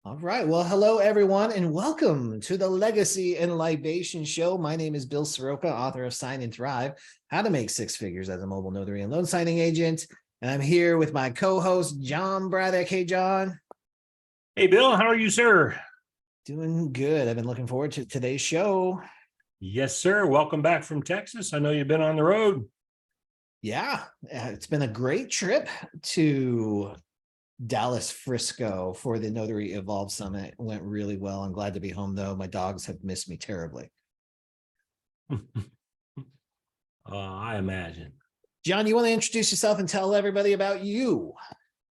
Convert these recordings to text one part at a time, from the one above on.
All right. Well, hello, everyone, and welcome to the Legacy and Libation Show. My name is Bill Soroka, author of Sign and Thrive, How to Make Six Figures as a Mobile Notary and Loan Signing Agent. And I'm here with my co-host, John Braddock. Hey, John. Hey, Bill. How are you, sir? Doing good. I've been looking forward to today's show. Yes, sir. Welcome back from Texas. I know you've been on the road. Yeah, it's been a great trip to Dallas Frisco for the Notary Evolve Summit. It went really well. I'm glad to be home, though. My dogs have missed me terribly. I imagine. John, you want to introduce yourself and tell everybody about you?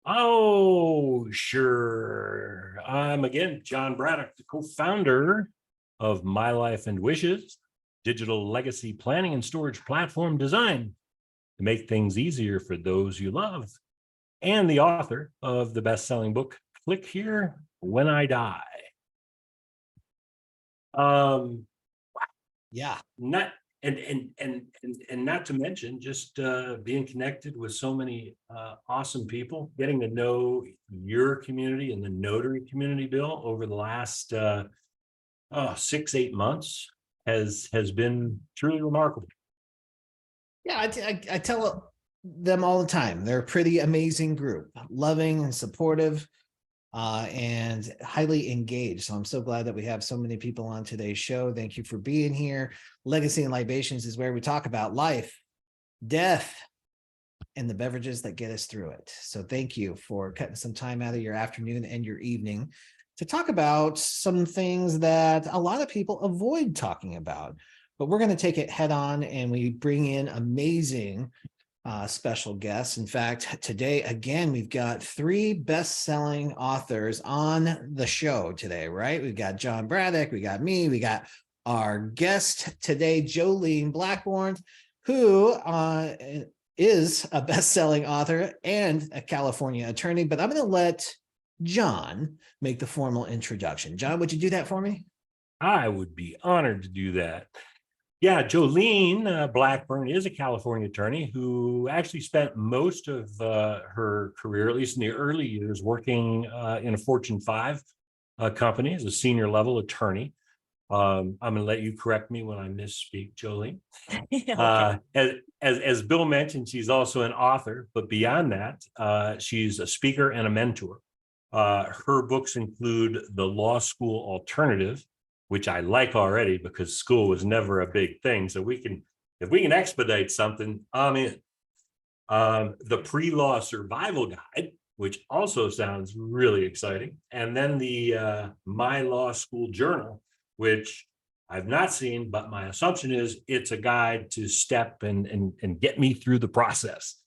Oh, sure. I'm again John Braddock, the co-founder of My Life and Wishes, digital legacy planning and storage platform designed to make things easier for those you love, and the author of the best-selling book, Click Here When I Die. Yeah. Not not to mention just being connected with so many awesome people, getting to know your community and the notary community, Bill, over the last 6-8 months has been truly remarkable. Yeah, I tell them all the time. They're a pretty amazing group, loving and supportive, and highly engaged. So I'm so glad that we have so many people on today's show. Thank you for being here. Legacy and Libations is where we talk about life, death, and the beverages that get us through it. So thank you for cutting some time out of your afternoon and your evening to talk about some things that a lot of people avoid talking about. But we're going to take it head on, and we bring in amazing special guests. In fact, today, again, we've got 3 best-selling authors on the show today, right? We've got John Braddock, we got me, we got our guest today, Jolene Blackburn, who is a best-selling author and a California attorney. But I'm going to let John make the formal introduction. John, would you do that for me? I would be honored to do that. Yeah, Jolene Blackburn is a California attorney who actually spent most of her career, at least in the early years, working in a Fortune 5 company as a senior level attorney. I'm going to let you correct me when I misspeak, Jolene. Okay. As Bill mentioned, she's also an author, but beyond that, she's a speaker and a mentor. Her books include The Law School Alternative, which I like already because school was never a big thing. So if we can expedite something, I'm in. The Pre-Law Survival Guide, which also sounds really exciting. And then the My Law School Journal, which I've not seen, but my assumption is it's a guide to step and get me through the process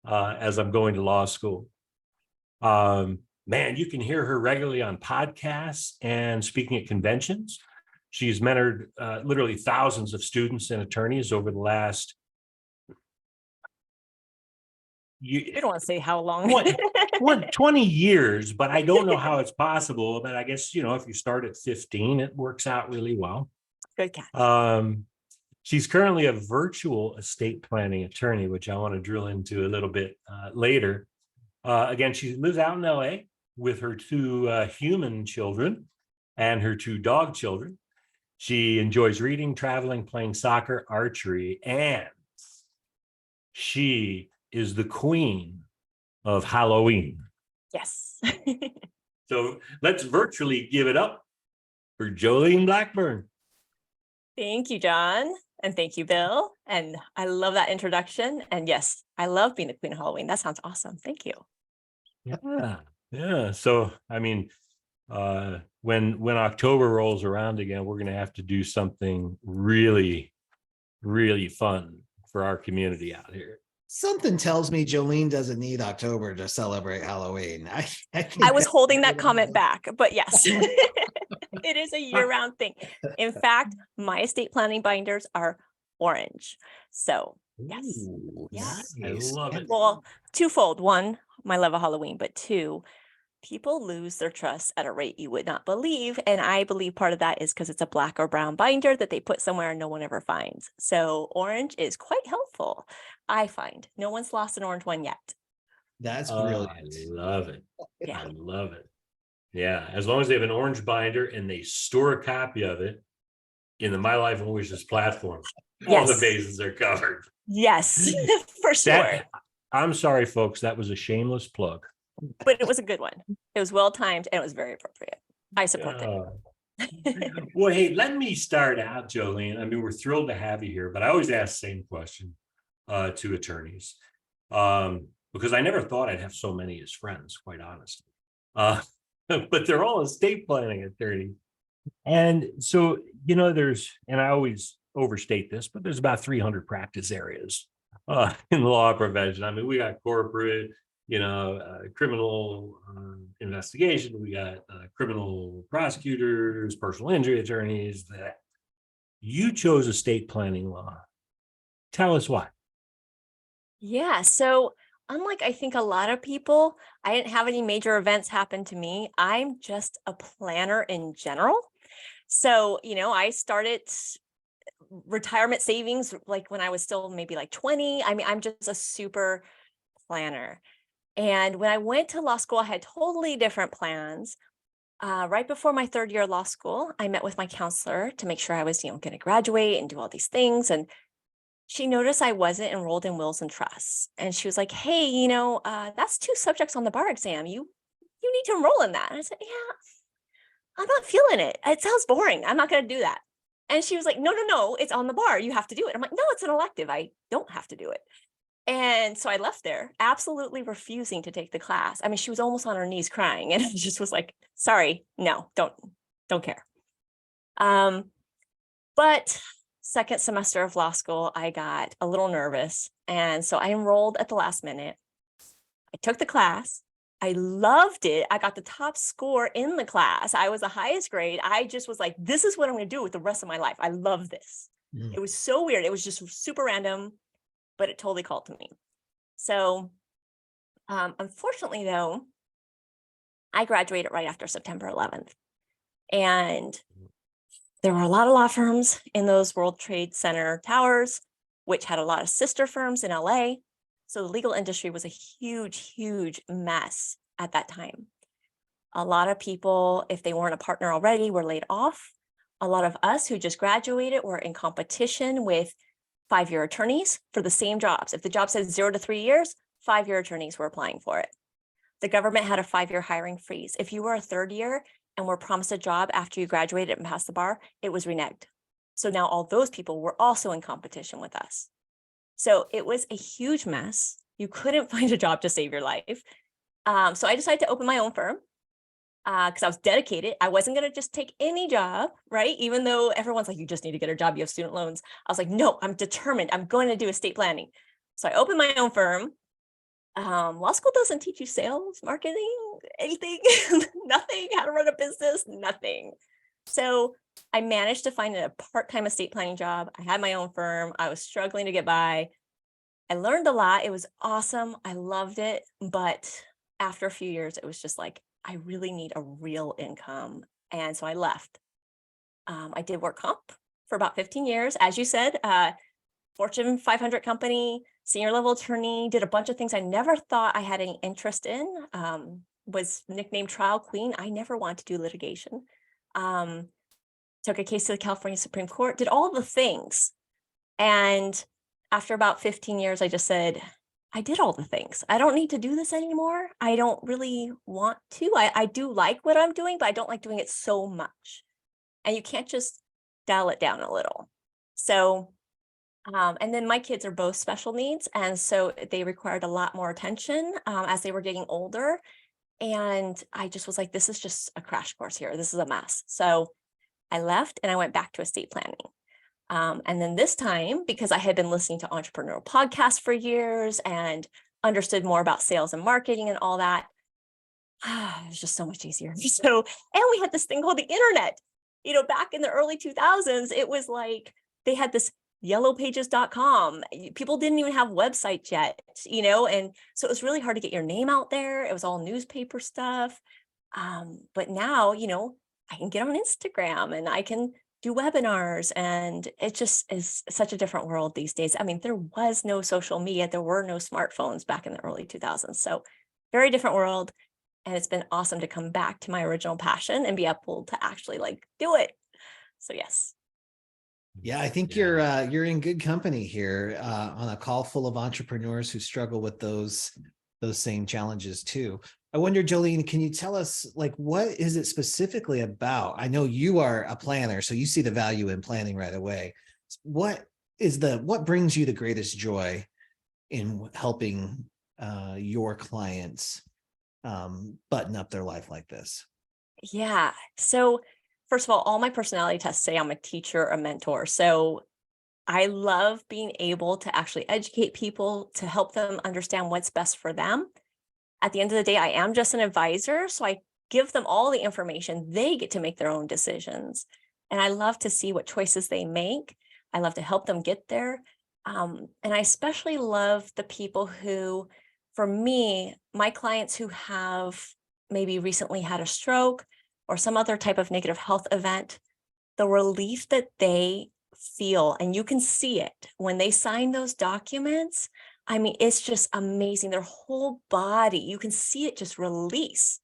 as I'm going to law school. Man, you can hear her regularly on podcasts and speaking at conventions. She's mentored literally thousands of students and attorneys over the last. You don't want to say how long. 20 years, but I don't know how it's possible. But I guess, if you start at 15, it works out really well. Good catch. She's currently a virtual estate planning attorney, which I want to drill into a little bit later. Again, she lives out in LA with her 2 human children and her 2 dog children. She enjoys reading, traveling, playing soccer, archery, and she is the queen of Halloween. Yes. So let's virtually give it up for Jolene Blackburn. Thank you, John. And thank you, Bill. And I love that introduction. And yes, I love being the queen of Halloween. That sounds awesome. Thank you. Yeah. So, I mean, when October rolls around again, we're going to have to do something really, really fun for our community out here. Something tells me Jolene doesn't need October to celebrate Halloween. I was holding that comment back, but yes, it is a year-round thing. In fact, my estate planning binders are orange. So yes. Ooh, yes. Nice. I love it. Well, twofold. 1, my love of Halloween, but 2, people lose their trust at a rate you would not believe. And I believe part of that is because it's a black or brown binder that they put somewhere and no one ever finds. So orange is quite helpful, I find. No one's lost an orange one yet. That's brilliant. I love it. Yeah. I love it. Yeah, as long as they have an orange binder and they store a copy of it in the My Life in Wishes platform, all the Yes. bases are covered. Yes, for sure. That, I'm sorry, folks, that was a shameless plug. But it was a good one. It was well timed and it was very appropriate. I support it. Well, hey, let me start out, Jolene. I mean, we're thrilled to have you here, but I always ask the same question to attorneys, because I never thought I'd have so many as friends, quite honestly. But they're all estate planning attorneys. And so, there's, and I always overstate this, but there's about 300 practice areas in the law profession. I mean, we got corporate, criminal investigation, we got criminal prosecutors, personal injury attorneys. That you chose estate planning law. Tell us why. Yeah. So unlike I think a lot of people, I didn't have any major events happen to me. I'm just a planner in general. So, I started retirement savings like when I was still maybe like 20. I mean, I'm just a super planner. And when I went to law school, I had totally different plans. Right before my third year of law school, I met with my counselor to make sure I was, going to graduate and do all these things. And she noticed I wasn't enrolled in wills and trusts. And she was like, hey, that's 2 subjects on the bar exam. You need to enroll in that. And I said, yeah, I'm not feeling it. It sounds boring. I'm not going to do that. And she was like, no, it's on the bar. You have to do it. I'm like, no, it's an elective. I don't have to do it. And so I left there, absolutely refusing to take the class. I mean, she was almost on her knees crying, and I just was like, sorry, no, don't care. But second semester of law school, I got a little nervous. And so I enrolled at the last minute. I took the class. I loved it. I got the top score in the class. I was the highest grade. I just was like, this is what I'm going to do with the rest of my life. I love this. It was so weird. It was just super random, but it totally called to me. So unfortunately, though, I graduated right after September 11th. And there were a lot of law firms in those World Trade Center towers, which had a lot of sister firms in LA. So the legal industry was a huge, huge mess at that time. A lot of people, if they weren't a partner already, were laid off. A lot of us who just graduated were in competition with 5-year attorneys for the same jobs. If the job says 0 to 3 years, 5-year attorneys were applying for it. The government had a 5-year hiring freeze. If you were a 3rd year and were promised a job after you graduated and passed the bar, it was reneged. So now all those people were also in competition with us. So it was a huge mess. You couldn't find a job to save your life. So I decided to open my own firm because I was dedicated. I wasn't going to just take any job, right? Even though everyone's like, you just need to get a job, you have student loans. I was like, no, I'm determined. I'm going to do estate planning. So I opened my own firm. Law school doesn't teach you sales, marketing, anything, nothing, how to run a business, nothing. So I managed to find a part-time estate planning job. I had my own firm. I was struggling to get by. I learned a lot. It was awesome. I loved it. But after a few years, it was just like, I really need a real income. And so I left. I did work comp for about 15 years. As you said, Fortune 500 company, senior level attorney, did a bunch of things I never thought I had any interest in, was nicknamed trial queen. I never wanted to do litigation. Took a case to the California Supreme Court, did all the things. And after about 15 years, I just said, I did all the things. I don't need to do this anymore. I don't really want to. I do like what I'm doing, but I don't like doing it so much. And you can't just dial it down a little. So, and then my kids are both special needs. And so they required a lot more attention as they were getting older. And I just was like, this is just a crash course here. This is a mess. So I left and I went back to estate planning. And then this time, because I had been listening to entrepreneurial podcasts for years and understood more about sales and marketing and all that, it was just so much easier. So, and we had this thing called the internet. Back in the early 2000s, it was like they had this yellowpages.com. People didn't even have websites yet, and so it was really hard to get your name out there. It was all newspaper stuff. But now, I can get on Instagram and I can do webinars, and it just is such a different world these days. I mean, there was no social media. There were no smartphones back in the early 2000s. So very different world. And it's been awesome to come back to my original passion and be able to actually like do it. So yes. Yeah, I think Yeah. you're in good company here on a call full of entrepreneurs who struggle with those same challenges too. I wonder, Jolene, can you tell us like what is it specifically about? I know you are a planner, so you see the value in planning right away. What brings you the greatest joy in helping your clients button up their life like this? Yeah. So first of all my personality tests say I'm a teacher, a mentor. So I love being able to actually educate people to help them understand what's best for them. At the end of the day, I am just an advisor. So I give them all the information. They get to make their own decisions. And I love to see what choices they make. I love to help them get there. And I especially love the people who, for me, my clients who have maybe recently had a stroke or some other type of negative health event, the relief that they feel, and you can see it when they sign those documents. I mean, it's just amazing. Their whole body, you can see it just release.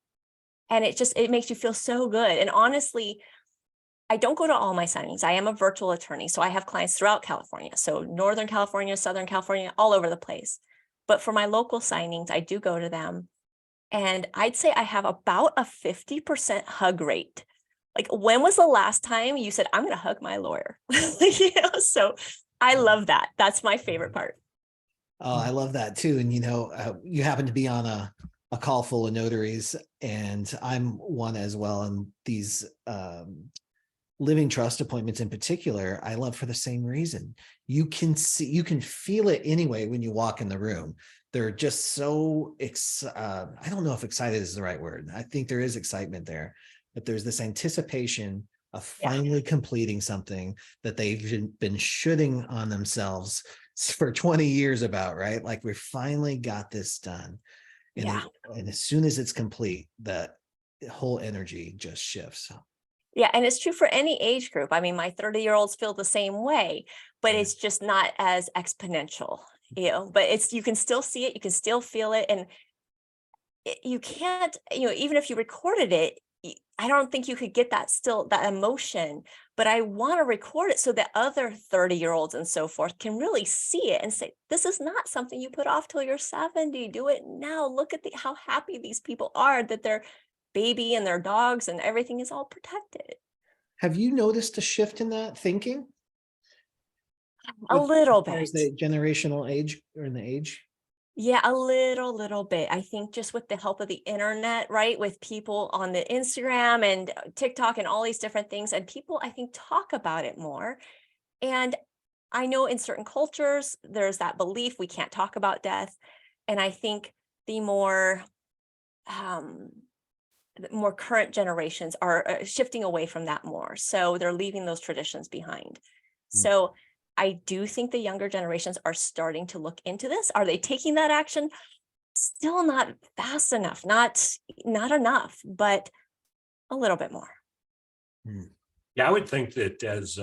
And it makes you feel so good. And honestly, I don't go to all my signings. I am a virtual attorney. So I have clients throughout California. So Northern California, Southern California, all over the place. But for my local signings, I do go to them. And I'd say I have about a 50% hug rate. Like, when was the last time you said, I'm going to hug my lawyer? So I love that. That's my favorite part. Oh, I love that too. And you happen to be on a call full of notaries, and I'm one as well. And these living trust appointments in particular, I love for the same reason. You can feel it anyway when you walk in the room. They're just so I don't know if excited is the right word. I think there is excitement there, but there's this anticipation of finally completing something that they've been shooting on themselves for 20 years about, right? Like, we finally got this done. And, and as soon as it's complete, the whole energy just shifts. Yeah. And it's true for any age group. I mean, my 30-year-olds feel the same way, but it's just not as exponential, but you can still see it. You can still feel it. And you can't, even if you recorded it, I don't think you could get that emotion, but I want to record it so that other 30-year-olds and so forth can really see it and say, this is not something you put off till you're 70. Do it now. Look at how happy these people are that their baby and their dogs and everything is all protected. Have you noticed a shift in that thinking? A little As far bit. as the generational age or in the age? Yeah, a little bit. I think just with the help of the internet, right? With people on the Instagram and TikTok and all these different things, and people, I think, talk about it more. And I know in certain cultures, there's that belief we can't talk about death. And I think the more current generations are shifting away from that more. So they're leaving those traditions behind. So I do think the younger generations are starting to look into this. Are they taking that action? Still not fast enough, not enough, but a little bit more. Yeah, I would think that as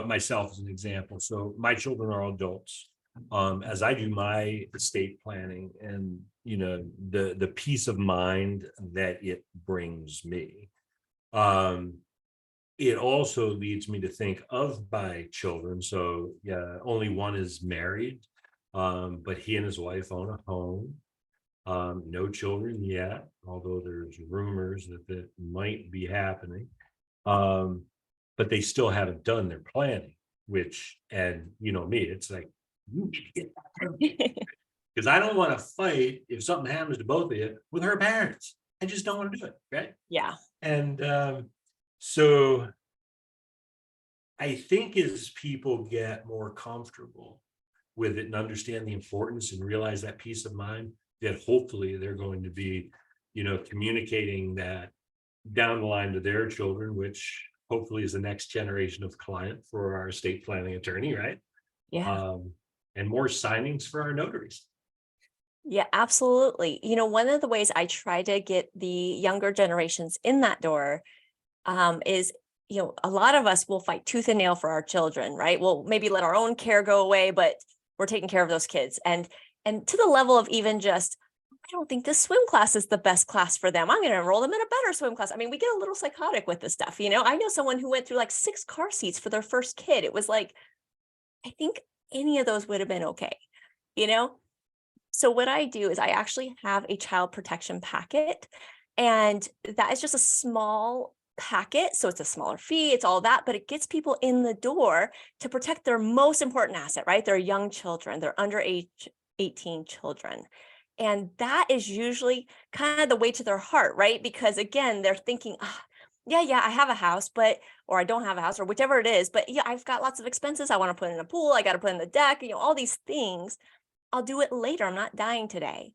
myself as an example. So my children are all adults. As I do my estate planning and the peace of mind that it brings me, it also leads me to think of my children. So yeah, only one is married, but he and his wife own a home. No children yet, although there's rumors that might be happening. But they still haven't done their planning, and me, it's like, you need to get that because I don't want to fight if something happens to both of you with her parents. I just don't want to do it, right? Yeah. And so I think as people get more comfortable with it and understand the importance and realize that peace of mind, that hopefully they're going to be, communicating that down the line to their children, which hopefully is the next generation of client for our estate planning attorney, right? Yeah. And more signings for our notaries. Yeah, absolutely. One of the ways I try to get the younger generations in that door is, a lot of us will fight tooth and nail for our children, right? We'll maybe let our own care go away, but we're taking care of those kids. And to the level of even just, don't think this swim class is the best class for them. I'm going to enroll them in a better swim class. I mean, we get a little psychotic with this stuff. I know someone who went through like 6 car seats for their first kid. It was like, I think any of those would have been okay, you know? So what I do is I actually have a child protection packet, and that is just a small packet. So it's a smaller fee, it's all that, but it gets people in the door to protect their most important asset, right? They're young children, they're under age 18 children. And that is usually kind of the way to their heart, right? Because again, they're thinking, yeah, I have a house, or I don't have a house, or whichever it is, but yeah, I've got lots of expenses. I want to put in a pool. I got to put in the deck, all these things. I'll do it later. I'm not dying today.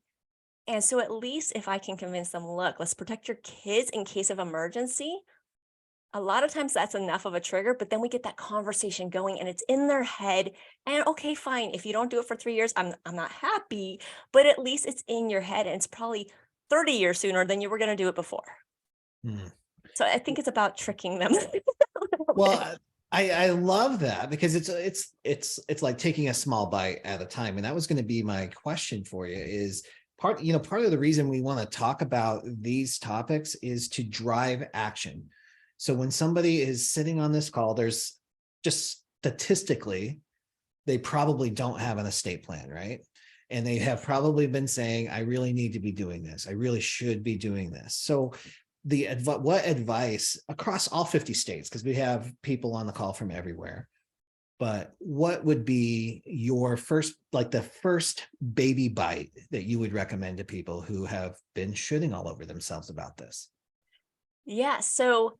And so at least if I can convince them, look, let's protect your kids in case of emergency. A lot of times that's enough of a trigger, but then we get that conversation going and it's in their head. And okay, fine. If you don't do it for 3 years, I'm not happy, but at least it's in your head and it's probably 30 years sooner than you were going to do it before. Hmm. So I think it's about tricking them. Well, I love that, because it's like taking a small bite at a time. And that was going to be my question for you, is part of the reason we want to talk about these topics is to drive action. So when somebody is sitting on this call, there's just statistically, they probably don't have an estate plan, right? And they have probably been saying, I really need to be doing this. I really should be doing this. So what advice across all 50 states, because we have people on the call from everywhere, but what would be your the first baby bite that you would recommend to people who have been shitting all over themselves about this? Yeah. So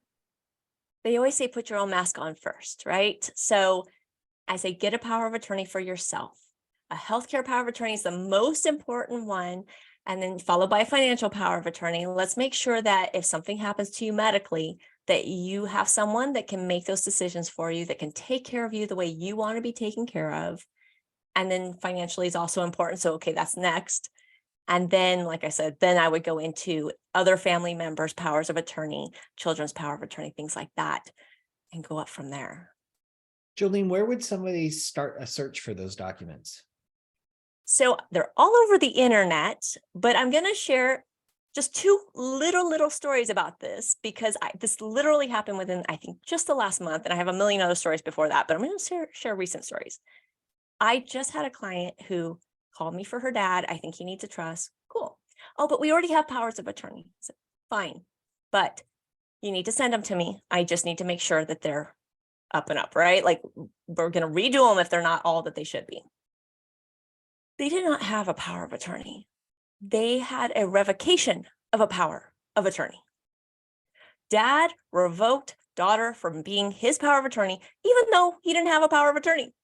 they always say, put your own mask on first, right? So I say, get a power of attorney for yourself. A healthcare power of attorney is the most important one, and then followed by a financial power of attorney. Let's make sure that if something happens to you medically, that you have someone that can make those decisions for you, that can take care of you the way you want to be taken care of. And then financially is also important. So, okay, that's next. And then, like I said, then I would go into other family members' powers of attorney, children's power of attorney, things like that, and go up from there. Jolene, where would somebody start a search for those documents? So they're all over the internet, but I'm going to share just 2 little stories about this, because this literally happened within, I think, just the last month. And I have a million other stories before that, but I'm going to share recent stories. I just had a client who called me for her dad. I think he needs a trust. Cool. Oh, but we already have powers of attorney. So, fine. But you need to send them to me. I just need to make sure that they're up and up, right? Like, we're going to redo them if they're not all that they should be. They did not have a power of attorney. They had a revocation of a power of attorney. Dad revoked daughter from being his power of attorney, even though he didn't have a power of attorney.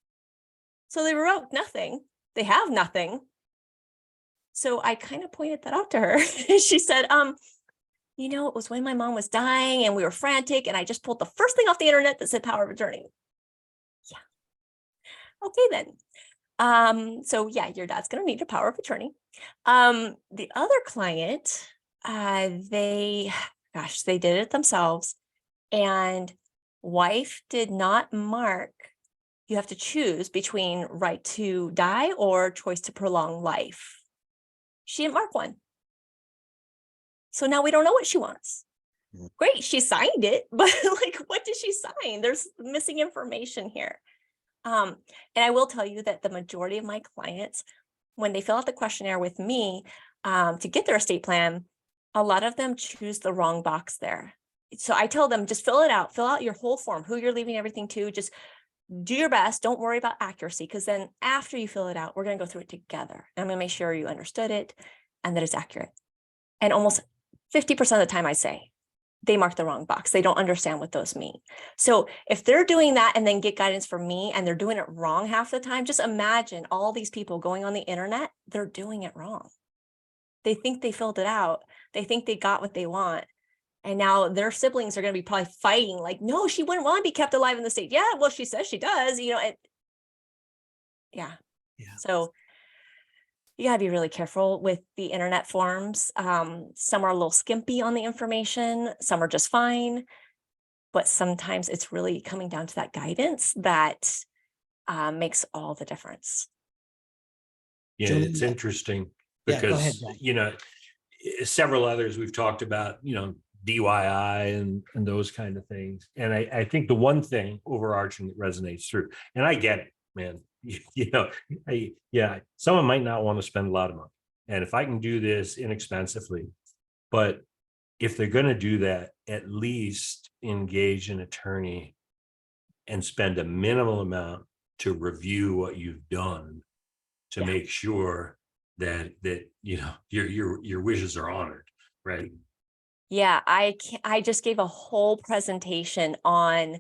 So they revoked nothing. They have nothing. So I kind of pointed that out to her. She said, it was when my mom was dying and we were frantic, and I just pulled the first thing off the internet that said power of attorney. Yeah. Okay, then. So yeah, your dad's going to need a power of attorney. The other client, they did it themselves, and wife did not mark. You have to choose between right to die or choice to prolong life. She didn't mark one. So now we don't know what she wants. Great, she signed it, but like, what did she sign? There's missing information here. And I will tell you that the majority of my clients, when they fill out the questionnaire with me to get their estate plan, a lot of them choose the wrong box there. So I tell them, just fill it out, fill out your whole form, who you're leaving everything to, just do your best. Don't worry about accuracy, because then after you fill it out, we're going to go through it together. And I'm going to make sure you understood it and that it's accurate. And almost 50% of the time I say, they mark the wrong box. They don't understand what those mean. So if they're doing that and then get guidance from me and they're doing it wrong half the time, just imagine all these people going on the internet, they're doing it wrong. They think they filled it out. They think they got what they want. And now their siblings are going to be probably fighting like, no, she wouldn't want to be kept alive in the state. Yeah, well, she says she does, Yeah. So you got to be really careful with the internet forms. Some are a little skimpy on the information. Some are just fine. But sometimes it's really coming down to that guidance that makes all the difference. Yeah, it's interesting. Yeah, go ahead, because, Jack. several others we've talked about, DIY and those kind of things. And I think the one thing overarching that resonates through, and I get it, man, someone might not want to spend a lot of money. And if I can do this inexpensively, but if they're going to do that, at least engage an attorney and spend a minimal amount to review what you've done to make sure that your wishes are honored, right? Yeah, I just gave a whole presentation on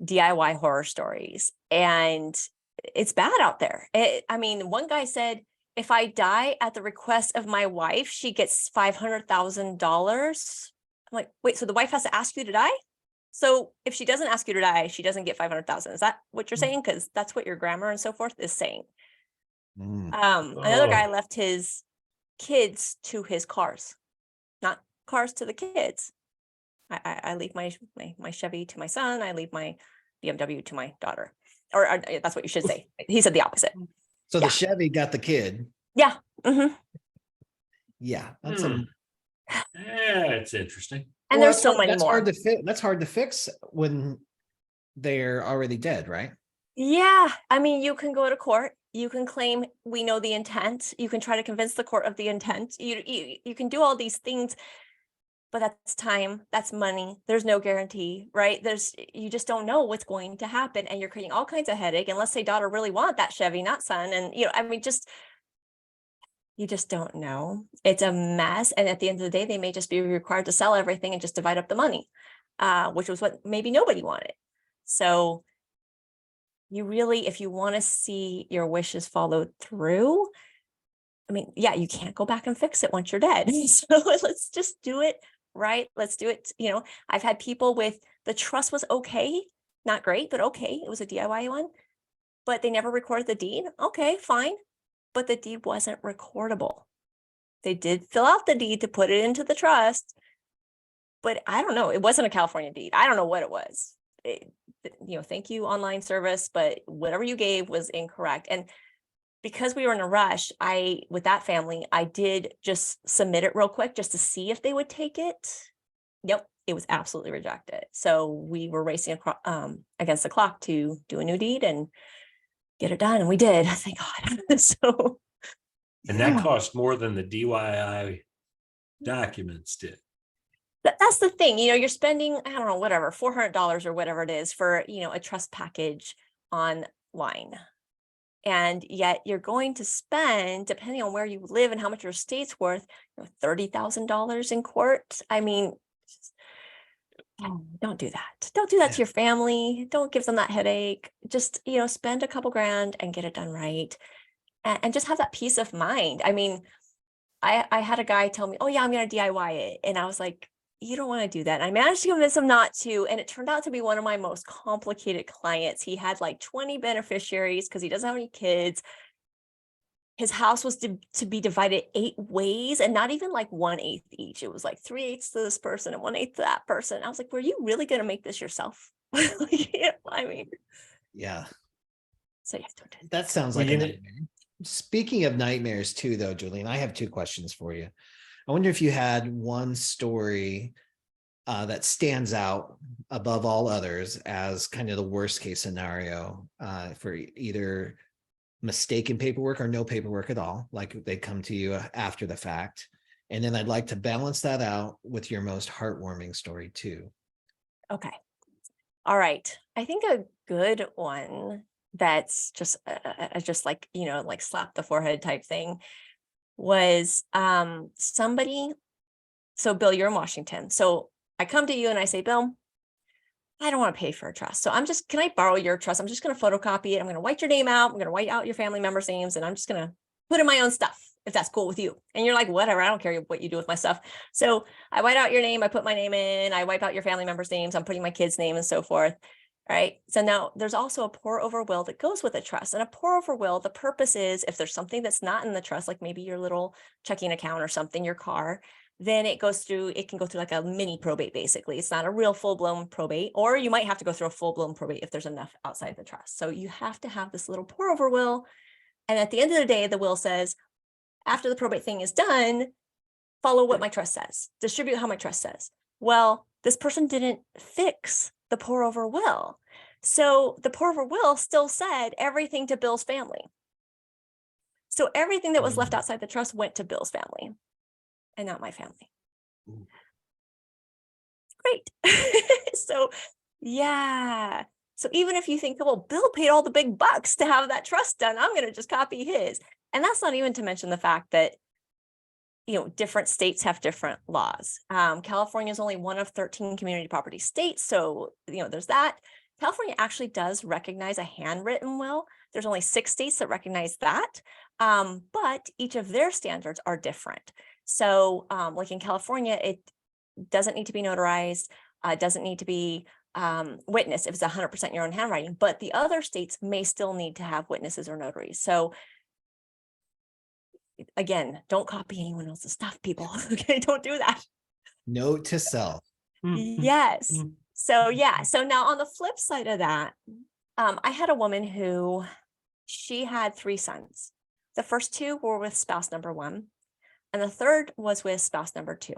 DIY horror stories, and it's bad out there. I mean, one guy said, if I die at the request of my wife, she gets $500,000. I'm like, wait, so the wife has to ask you to die? So if she doesn't ask you to die, she doesn't get 500,000. Is that what you're saying? Because that's what your grammar and so forth is saying. Another guy left his kids to his cars, not cars to the kids. I leave my Chevy to my son. I leave my BMW to my daughter, or that's what you should say. He said the opposite. So the Chevy got the kid. Yeah. Mm-hmm. Yeah, that's it's interesting. And there's so many that's more. That's hard to fix when they're already dead, right? Yeah, I mean, you can go to court. You can claim we know the intent. You can try to convince the court of the intent. You can do all these things, but that's time, that's money. There's no guarantee, right? You just don't know what's going to happen, and you're creating all kinds of headache. And let's say daughter really want that Chevy, not son, and I mean, you just don't know. It's a mess, and at the end of the day, they may just be required to sell everything and just divide up the money, which was what maybe nobody wanted. So you really, if you want to see your wishes followed through, I mean, yeah, you can't go back and fix it once you're dead. So let's just do it right. Let's do it. I've had people with the trust was okay, not great, but okay. It was a DIY one, but they never recorded the deed. Okay, fine. But the deed wasn't recordable. They did fill out the deed to put it into the trust, but I don't know. It wasn't a California deed. I don't know what it was. Thank you, online service, but whatever you gave was incorrect. And because we were in a rush, with that family, I did just submit it real quick just to see if they would take it. Yep, it was absolutely rejected. So we were racing against the clock to do a new deed and get it done. And we did, thank God. So, and that cost more than the DIY documents did. That's the thing, you're spending, I don't know, whatever, $400 or whatever it is for, a trust package online. And yet you're going to spend, depending on where you live and how much your estate's worth, $30,000 in court. I mean, don't do that. Don't do that to your family. Don't give them that headache. Just, spend a couple grand and get it done right. And just have that peace of mind. I mean, I had a guy tell me, oh yeah, I'm going to DIY it. And I was like, you don't want to do that. And I managed to convince him not to. And it turned out to be one of my most complicated clients. He had like 20 beneficiaries because he doesn't have any kids. His house was to be divided 8 ways, and not even like 1/8 each. It was like 3/8 to this person and 1/8 to that person. I was like, were you really going to make this yourself? I mean, yeah. So yeah, don't do that. That sounds like a nightmare. Speaking of nightmares too, though, Jolene, I have 2 questions for you. I wonder if you had one story that stands out above all others as kind of the worst case scenario for either mistaken paperwork or no paperwork at all, like they come to you after the fact. And then I'd like to balance that out with your most heartwarming story too. Okay. All right. I think a good one that's just like, like slap the forehead type thing was somebody. So Bill, you're in Washington. So I come to you and I say, Bill, I don't want to pay for a trust. So can I borrow your trust? I'm just going to photocopy it. I'm going to white your name out. I'm going to white out your family members' names, and I'm just going to put in my own stuff, if that's cool with you. And you're like, whatever, I don't care what you do with my stuff. So I white out your name. I put my name in, I wipe out your family members' names. I'm putting my kid's name and so forth. All right. So now there's also a pour over will that goes with a trust, and a pour over will. The purpose is if there's something that's not in the trust, like maybe your little checking account or something, your car, then it can go through like a mini probate. Basically, it's not a real full-blown probate, or you might have to go through a full-blown probate if there's enough outside the trust. So you have to have this little pour over will. And at the end of the day, the will says, after the probate thing is done, follow what my trust says, distribute how my trust says. Well, this person didn't fix the pour over will. So the pour over will still said everything to Bill's family. So everything that was left outside the trust went to Bill's family and not my family. Great. So yeah. So even if you think, well, Bill paid all the big bucks to have that trust done, I'm going to just copy his. And that's not even to mention the fact that, different states have different laws. California is only one of 13 community property states. So, there's that. California actually does recognize a handwritten will. There's only 6 states that recognize that. But each of their standards are different. So like in California, it doesn't need to be notarized, doesn't need to be witnessed if it's 100% your own handwriting, but the other states may still need to have witnesses or notaries. So again, don't copy anyone else's stuff, people. Okay, don't do that. Note to self. Yes. So yeah. So now on the flip side of that, I had a woman who, she had 3 sons. The first 2 were with spouse number 1, and the third was with spouse number 2.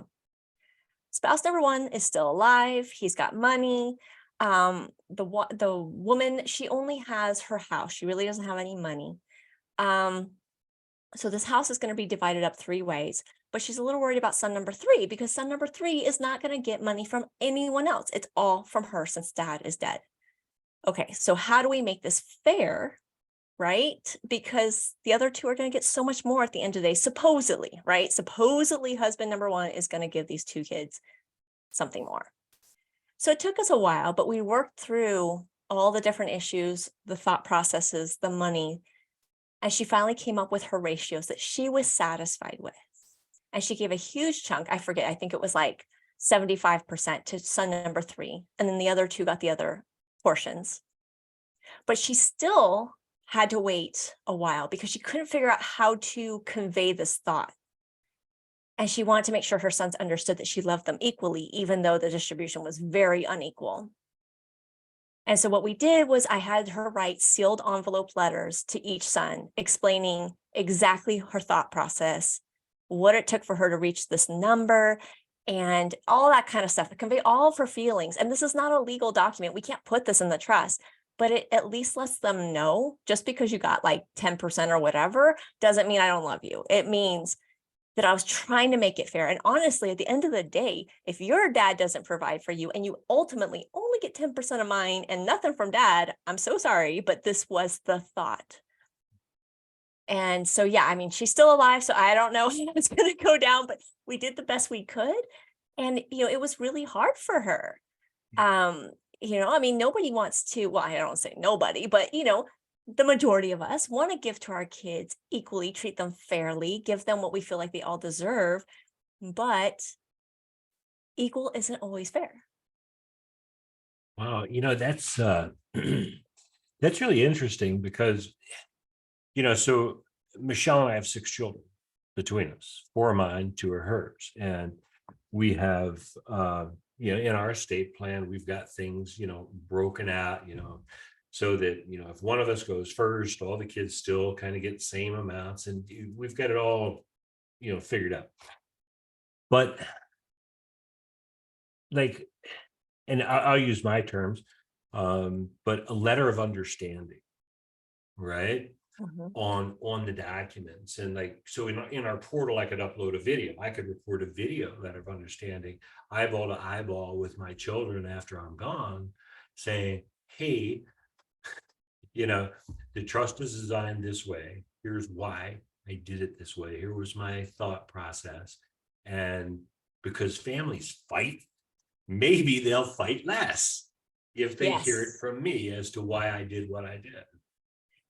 Spouse number 1 is still alive. He's got money. The woman, she only has her house. She really doesn't have any money. So this house is going to be divided up 3 ways, but she's a little worried about son number 3 because son number 3 is not going to get money from anyone else. It's all from her since dad is dead. Okay, so how do we make this fair? Right? Because the other 2 are going to get so much more at the end of the day, supposedly, right? Supposedly husband number 1 is going to give these 2 kids something more. So it took us a while, but we worked through all the different issues, the thought processes, the money, and she finally came up with her ratios that she was satisfied with. And she gave a huge chunk, I forget, I think it was like 75% to son number 3, and then the other 2 got the other portions. But she still had to wait a while because she couldn't figure out how to convey this thought. And she wanted to make sure her sons understood that she loved them equally, even though the distribution was very unequal. And so what we did was I had her write sealed envelope letters to each son, explaining exactly her thought process, what it took for her to reach this number, and all that kind of stuff to convey all of her feelings. And this is not a legal document. We can't put this in the trust, but it at least lets them know just because you got like 10% or whatever doesn't mean I don't love you. It means that I was trying to make it fair. And honestly, at the end of the day, if your dad doesn't provide for you and you ultimately only get 10% of mine and nothing from dad, I'm so sorry, but this was the thought. And so, yeah, I mean, she's still alive, so I don't know how it's going to go down, but we did the best we could. And, it was really hard for her. I mean, nobody wants to, well, I don't say nobody, but, the majority of us want to give to our kids equally, treat them fairly, give them what we feel like they all deserve, but equal isn't always fair. Wow, that's that's really interesting because, so Michelle and I have 6 children between us, 4 of mine, 2 are hers, and we have, in our estate plan, we've got things, broken out, so that, if one of us goes first, all the kids still kind of get the same amounts, and we've got it all, figured out. But like, and I'll use my terms, but a letter of understanding, right? On the documents. And like, so in our portal, I could upload a video. I could record a video letter of understanding, eyeball to eyeball with my children after I'm gone, saying, hey, the trust is designed this way. Here's why I did it this way. Here was my thought process. And because families fight, maybe they'll fight less if they hear it from me as to why I did what I did.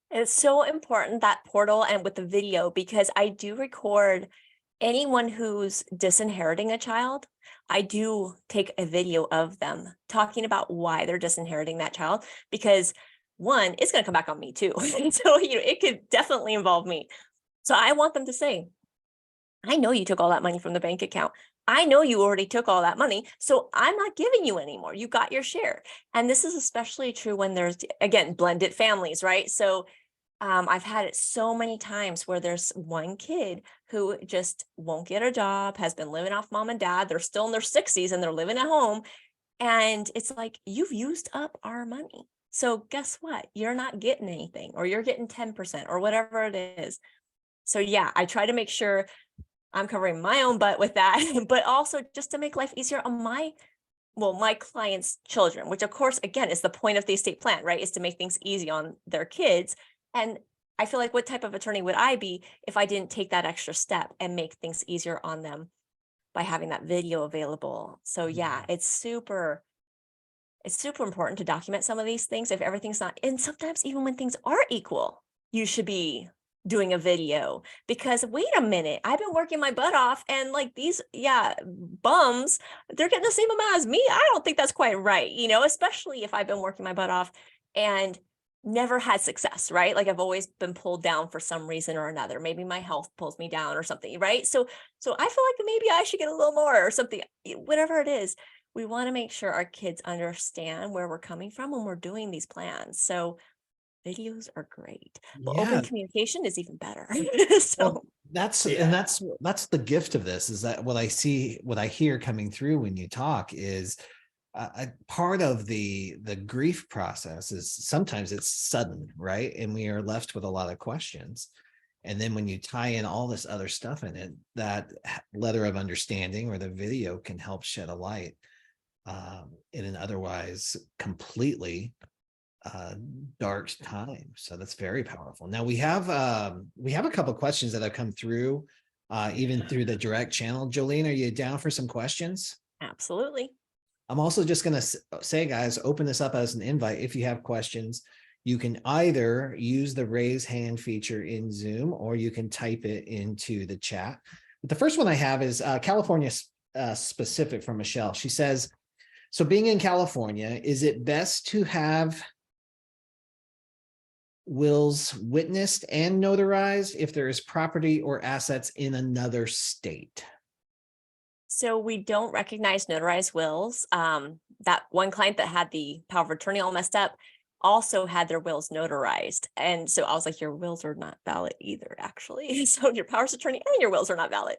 It's so important, that portal and with the video, because I do record anyone who's disinheriting a child. I do take a video of them talking about why they're disinheriting that child, because one, it's going to come back on me too. And so, it could definitely involve me. So I want them to say, I know you took all that money from the bank account. I know you already took all that money, so I'm not giving you anymore. You got your share. And this is especially true when there's, again, blended families, right? So I've had it so many times where there's one kid who just won't get a job, has been living off mom and dad. They're still in their 60s and they're living at home. And it's like, you've used up our money. So guess what? You're not getting anything, or you're getting 10% or whatever it is. So yeah, I try to make sure I'm covering my own butt with that, but also just to make life easier on my clients' children, which of course, again, is the point of the estate plan, right? Is to make things easy on their kids. And I feel like, what type of attorney would I be if I didn't take that extra step and make things easier on them by having that video available? So yeah, it's super important to document some of these things if everything's not, and sometimes even when things are equal, you should be doing a video, because wait a minute, I've been working my butt off and like these bums, they're getting the same amount as me. I don't think that's quite right, especially if I've been working my butt off and never had success, right? Like I've always been pulled down for some reason or another. Maybe my health pulls me down or something, right? So I feel like maybe I should get a little more or something, whatever it is. We want to make sure our kids understand where we're coming from when we're doing these plans. So videos are great, but open communication is even better. So that's the gift of this, is that what I hear coming through when you talk is part of the grief process is sometimes it's sudden, right? And we are left with a lot of questions. And then when you tie in all this other stuff in it, that letter of understanding or the video can help shed a light in an otherwise completely dark time. So that's very powerful. Now we have a couple of questions that have come through, even through the direct channel. Jolene, are you down for some questions? Absolutely. I'm also just going to say, guys, open this up as an invite. If you have questions, you can either use the raise hand feature in Zoom, or you can type it into the chat. But the first one I have is California specific from Michelle. She says, so being in California, is it best to have wills witnessed and notarized if there is property or assets in another state? So we don't recognize notarized wills. That one client that had the power of attorney all messed up also had their wills notarized. And so I was like, your wills are not valid either, actually. So your powers of attorney and your wills are not valid.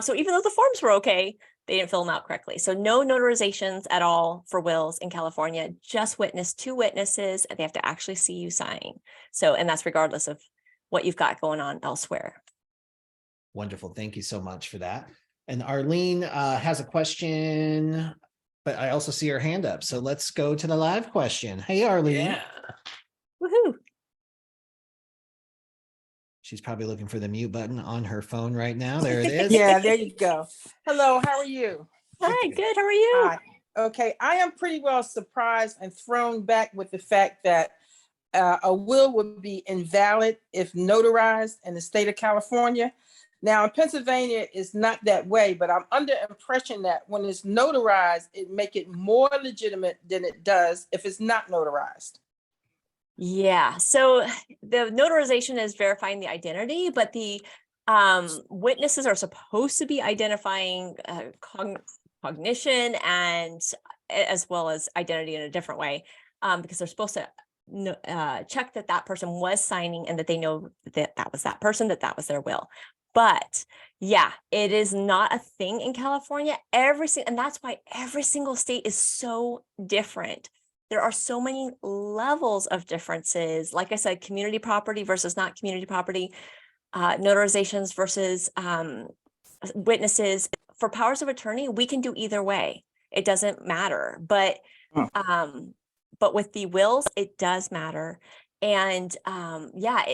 So even though the forms were okay, they didn't fill them out correctly. So no notarizations at all for wills in California, just two witnesses, and they have to actually see you sign. So, and that's regardless of what you've got going on elsewhere. Wonderful. Thank you so much for that. And Arlene has a question, but I also see her hand up. So let's go to the live question. Hey, Arlene. Yeah. Woohoo. She's probably looking for the mute button on her phone right now. There it is. Yeah, there you go. Hello, how are you? Hi, good. How are you? Hi. Okay, I am pretty well surprised and thrown back with the fact that a will would be invalid if notarized in the state of California. Now, in Pennsylvania, it's not that way, but I'm under impression that when it's notarized, it make it more legitimate than it does if it's not notarized. Yeah, so the notarization is verifying the identity, but the witnesses are supposed to be identifying cognition and as well as identity in a different way, because they're supposed to check that person was signing and that they know that was that person, that was their will. But yeah, it is not a thing in California. And that's why every single state is so different. There are so many levels of differences. Like I said, community property versus not community property, notarizations versus witnesses. For powers of attorney, we can do either way. It doesn't matter. But with the wills, it does matter. And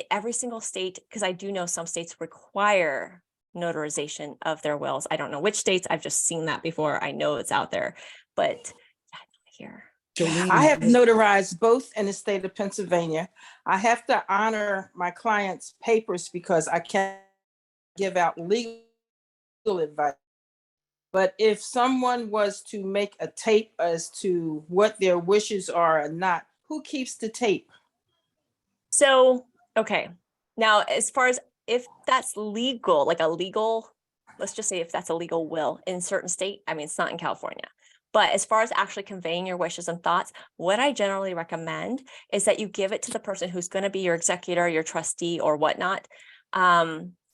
every single state, because I do know some states require notarization of their wills. I don't know which states. I've just seen that before. I know it's out there, but here. Jolene, I have notarized both in the state of Pennsylvania. I have to honor my clients' papers because I can't give out legal advice. But if someone was to make a tape as to what their wishes are or not, who keeps the tape? So, okay. Now, as far as if that's legal, like a legal, let's just say if that's a legal will in certain state, I mean, it's not in California, But as far as actually conveying your wishes and thoughts, what I generally recommend is that you give it to the person who's going to be your executor, your trustee, or whatnot.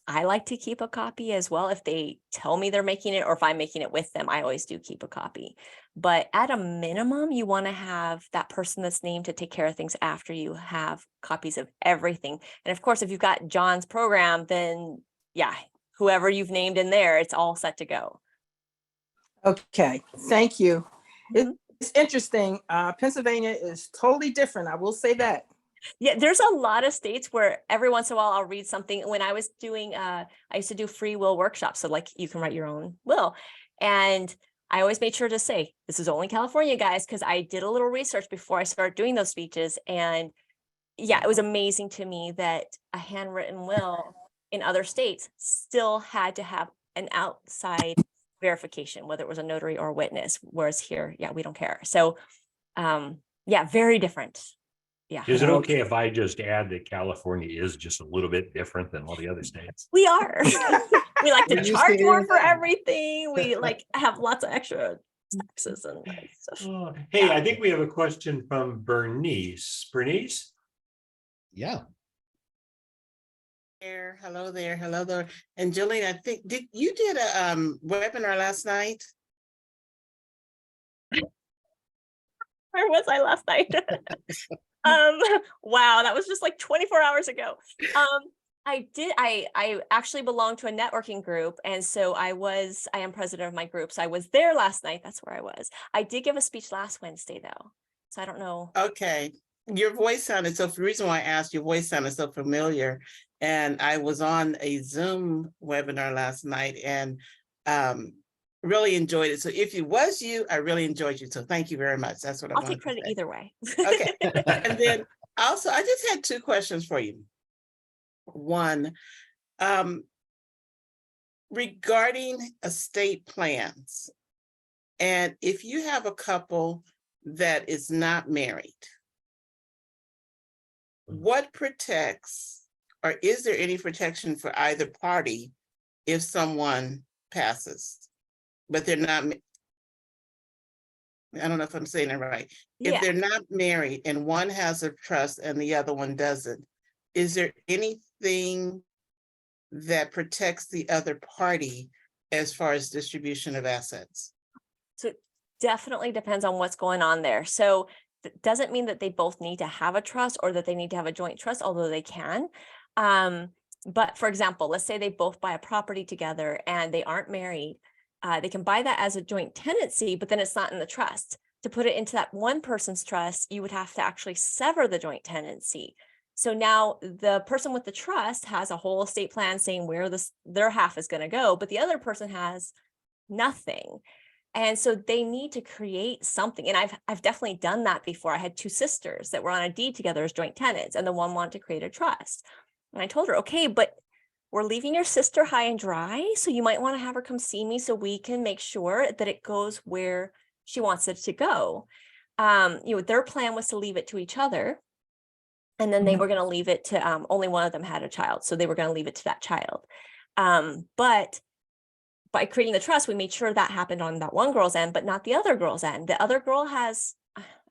I like to keep a copy as well. If they tell me they're making it, or if I'm making it with them, I always do keep a copy. But at a minimum, you want to have that person that's named to take care of things after you have copies of everything. And of course, if you've got John's program, then yeah, whoever you've named in there, it's all set to go. Okay, thank you. Mhm. It's interesting. Pennsylvania is totally different. I will say that. Yeah, there's a lot of states where every once in a while I'll read something. When I was doing, I used to do free will workshops. So like you can write your own will. And I always made sure to say, this is only California, guys, because I did a little research before I started doing those speeches. And yeah, it was amazing to me that a handwritten will in other states still had to have an outside verification, whether it was a notary or a witness, whereas here, yeah, we don't care. So yeah, very different. Yeah. Is it okay if I just add that California is just a little bit different than all the other states? We are. We like to We're used to charge more hearing for that. everything. We like have lots of extra taxes and stuff. Oh, hey, I think we have a question from Bernice. Bernice? Yeah. There, hello there, hello there. And Jolene, I think you did a webinar last night? Where was I last night? Wow, that was just like 24 hours ago. I actually belong to a networking group. And so I am president of my group. So I was there last night. That's where I was. I did give a speech last Wednesday though. So I don't know. Okay, your voice sounded so, the reason why I asked, your voice sounded so familiar. And I was on a Zoom webinar last night and really enjoyed it. So if it was you, I really enjoyed you. So thank you very much. That's what I'll take credit say. either way. Okay. And then also, I just had two questions for you. One, regarding estate plans, and if you have a couple that is not married, what protects, or is there any protection for either party if someone passes, but they're not, I don't know if I'm saying it right. Yeah. If they're not married and one has a trust and the other one doesn't, is there anything that protects the other party as far as distribution of assets? So it definitely depends on what's going on there. So it doesn't mean that they both need to have a trust or that they need to have a joint trust, although they can. But for example, let's say they both buy a property together and they aren't married. They can buy that as a joint tenancy, but then it's not in the trust. To put it into that one person's trust, you would have to actually sever the joint tenancy. So now the person with the trust has a whole estate plan saying where their half is going to go, but the other person has nothing. And so they need to create something. And I've definitely done that before. I had two sisters that were on a deed together as joint tenants, and the one wanted to create a trust. And I told her, okay, but we're leaving your sister high and dry. So you might want to have her come see me so we can make sure that it goes where she wants it to go. Their plan was to leave it to each other. And then they were going to leave it to, only one of them had a child. So they were going to leave it to that child. But by creating the trust, we made sure that happened on that one girl's end, but not the other girl's end. The other girl has,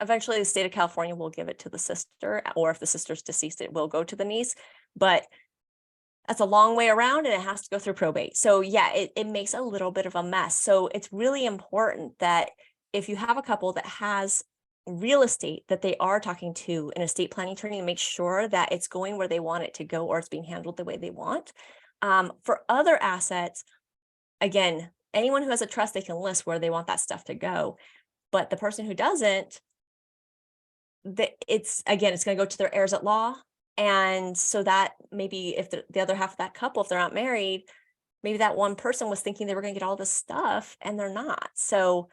eventually the state of California will give it to the sister, or if the sister's deceased, it will go to the niece. But that's a long way around and it has to go through probate. So yeah, it makes a little bit of a mess. So it's really important that if you have a couple that has real estate, that they are talking to an estate planning attorney and make sure that it's going where they want it to go, or it's being handled the way they want. For other assets, again, anyone who has a trust, they can list where they want that stuff to go. But the person who doesn't, it's going to go to their heirs at law. And so that maybe if the other half of that couple, if they're not married, maybe that one person was thinking they were going to get all this stuff and they're not. So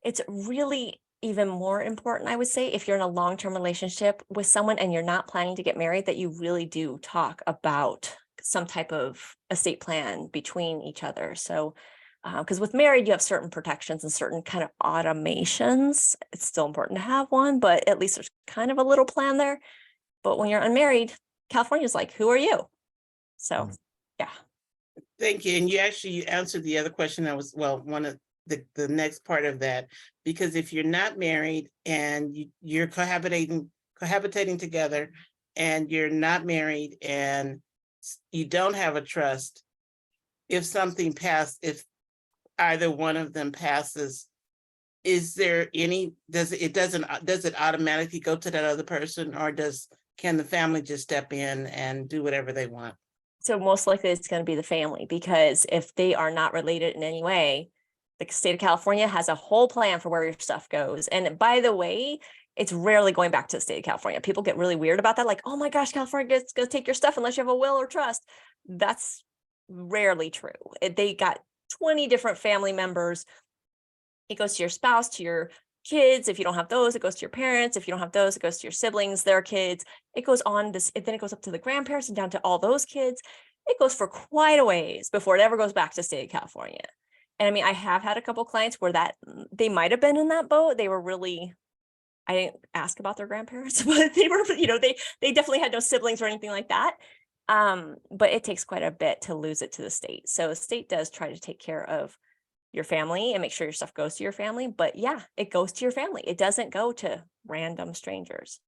it's really even more important, I would say, if you're in a long-term relationship with someone and you're not planning to get married, that you really do talk about some type of estate plan between each other. So, because with married, you have certain protections and certain kind of automations. It's still important to have one, but at least there's kind of a little plan there. But when you're unmarried, California's like, who are you? So, yeah. Thank you. And you answered the other question. One of the next part of that, because if you're not married and you're cohabitating together, and you're not married and you don't have a trust, if something passed, if either one of them passes, is there any, does it automatically go to that other person, or can the family just step in and do whatever they want? So most likely it's going to be the family, because if they are not related in any way, the state of California has a whole plan for where your stuff goes. And by the way, it's rarely going back to the state of California. People get really weird about that. Like, oh my gosh, California is going to take your stuff unless you have a will or trust. That's rarely true. They got 20 different family members. It goes to your spouse, to your kids. If you don't have those, it goes to your parents. If you don't have those, it goes to your siblings, their kids. It goes on this, then it goes up to the grandparents and down to all those kids. It goes for quite a ways before it ever goes back to the state of California. And I mean, I have had a couple clients where that they might have been in that boat. They were really, I didn't ask about their grandparents, but they were, they definitely had no siblings or anything like that. But it takes quite a bit to lose it to the state. So the state does try to take care of your family and make sure your stuff goes to your family. But yeah, it goes to your family. It doesn't go to random strangers.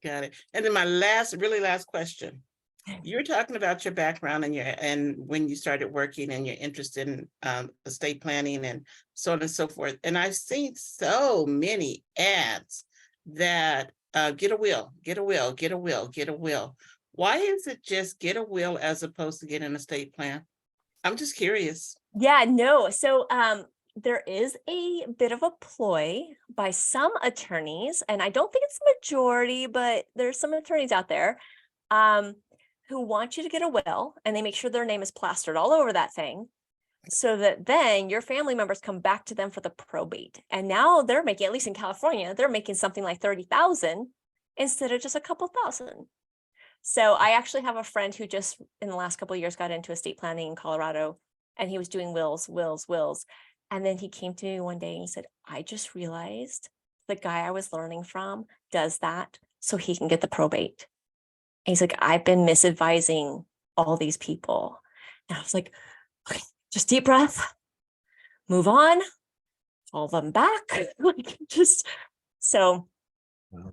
Got it. And then my really last question. You were talking about your background and when you started working and your interest in estate planning and so on and so forth. And I've seen so many ads that get a will, get a will, get a will, get a will. Why is it just get a will as opposed to get an estate plan? I'm just curious. Yeah, no. So there is a bit of a ploy by some attorneys, and I don't think it's the majority, but there's some attorneys out there who want you to get a will, and they make sure their name is plastered all over that thing, so that then your family members come back to them for the probate. And now they're making, at least in California, they're making something like 30,000 instead of just a couple thousand. So I actually have a friend who just in the last couple of years got into estate planning in Colorado, and he was doing wills. And then he came to me one day and he said, I just realized the guy I was learning from does that so he can get the probate. And he's like, I've been misadvising all these people. And I was like, okay, just deep breath, move on, call them back. So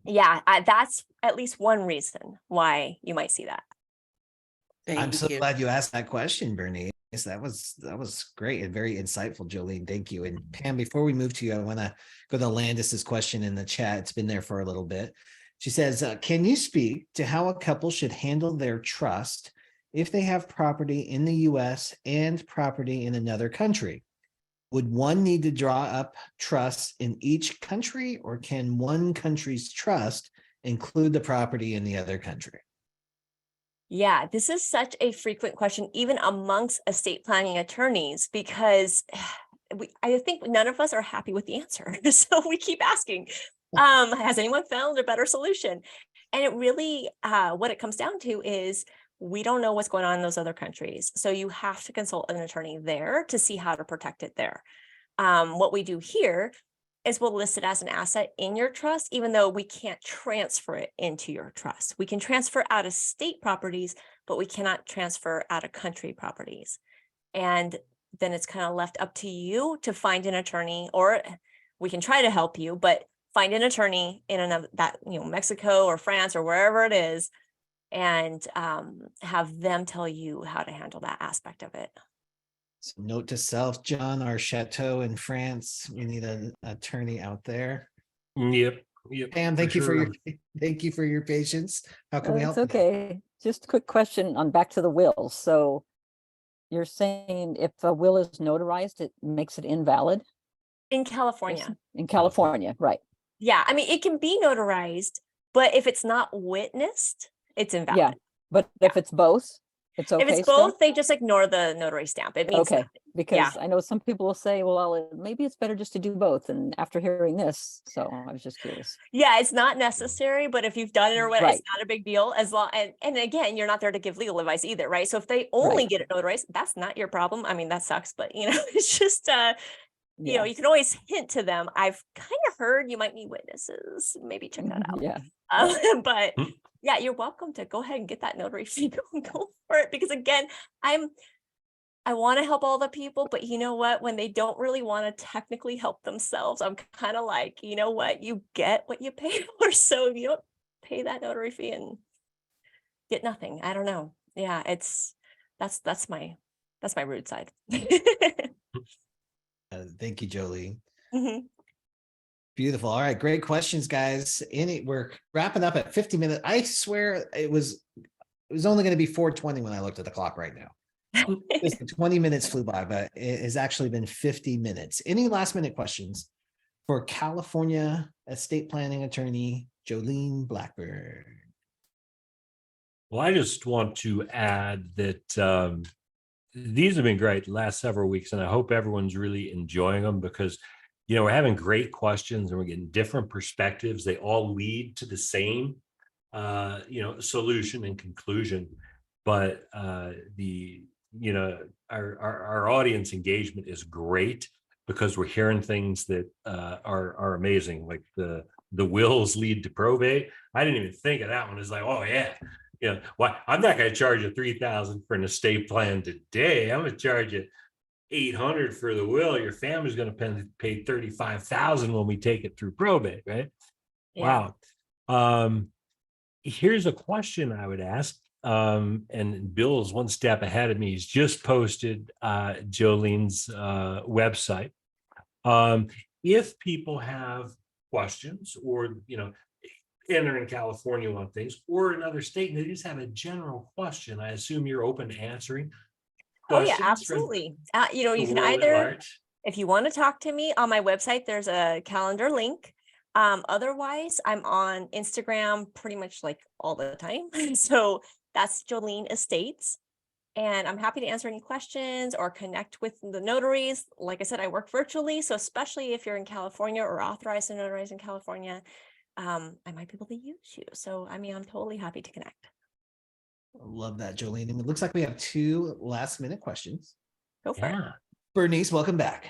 yeah, that's at least one reason why you might see that. I'm so you. glad you asked that question, Bernice. That was great and very insightful, Jolene. Thank you. And Pam, before we move to you, I want to go to Landis's question in the chat. It's been there for a little bit. She says, can you speak to how a couple should handle their trust if they have property in the US and property in another country? Would one need to draw up trusts in each country, or can one country's trust include the property in the other country? Yeah, this is such a frequent question, even amongst estate planning attorneys, because I think none of us are happy with the answer. So we keep asking, has anyone found a better solution? And it really, what it comes down to is we don't know what's going on in those other countries. So you have to consult an attorney there to see how to protect it there. What we do here is we'll list it as an asset in your trust, even though we can't transfer it into your trust. We can transfer out of state properties, but we cannot transfer out of country properties. And then it's kind of left up to you to find an attorney, or we can try to help you, but find an attorney in Mexico or France or wherever it is, and have them tell you how to handle that aspect of it. So note to self, John, our chateau in France, we need an attorney out there. Yep. Pam, thank you for your patience. How can we help? It's okay. Just a quick question on back to the will. So you're saying if a will is notarized, it makes it invalid? In California. In California, right. Yeah, I mean, it can be notarized, but if it's not witnessed, it's invalid. Yeah, but if it's both, it's okay. If it's still? both, they just ignore the notary stamp. It means okay, nothing. because I know some people will say, well, maybe it's better just to do both. And after hearing this, so I was just curious. Yeah, it's not necessary, but if you've done it or what, Right. it's not a big deal. As long and again, you're not there to give legal advice either, right? So if they only Right. get it notarized, that's not your problem. I mean, that sucks, but it's just you know, Yeah. you can always hint to them. I've kind of heard you might need witnesses. Maybe check that out. Yeah. But yeah, you're welcome to go ahead and get that notary fee. Go for it, because again, I want to help all the people, but you know what? When they don't really want to technically help themselves, I'm kind of like, you know what? You get what you pay for. So you don't pay that notary fee and get nothing. I don't know. Yeah, that's my rude side. Thank you, Jolie. Mhm. Beautiful. All right, great questions, guys. We're wrapping up at 50 minutes. I swear it was only going to be 4:20 when I looked at the clock right now. Just 20 minutes flew by, but it has actually been 50 minutes. Any last minute questions for California estate planning attorney Jolene Blackburn? Well, I just want to add that these have been great the last several weeks, and I hope everyone's really enjoying them because, we're having great questions and we're getting different perspectives. They all lead to the same, solution and conclusion. But our audience engagement is great because we're hearing things that are amazing, like the wills lead to probate. I didn't even think of that one. It's like, oh yeah. Why I'm not going to charge you $3,000 for an estate plan today. I'm going to charge you $800 for the will. Your family's going to pay $35,000 when we take it through probate, right? Yeah. Wow. Here's a question I would ask. And Bill's one step ahead of me. He's just posted Jolene's website. If people have questions or enter in California on things or another state and they just have a general question, I assume you're open to answering Oh yeah, questions from absolutely. You the can world at either, large. if you want to talk to me on my website, there's a calendar link. Otherwise, I'm on Instagram pretty much like all the time. So that's Jolene Estates. And I'm happy to answer any questions or connect with the notaries. Like I said, I work virtually. So especially if you're in California or authorized to notarize in California, I might be able to use you. So, I'm totally happy to connect. Love that, Jolene. And it looks like we have 2 last minute questions. Go for it. Yeah. Bernice, welcome back.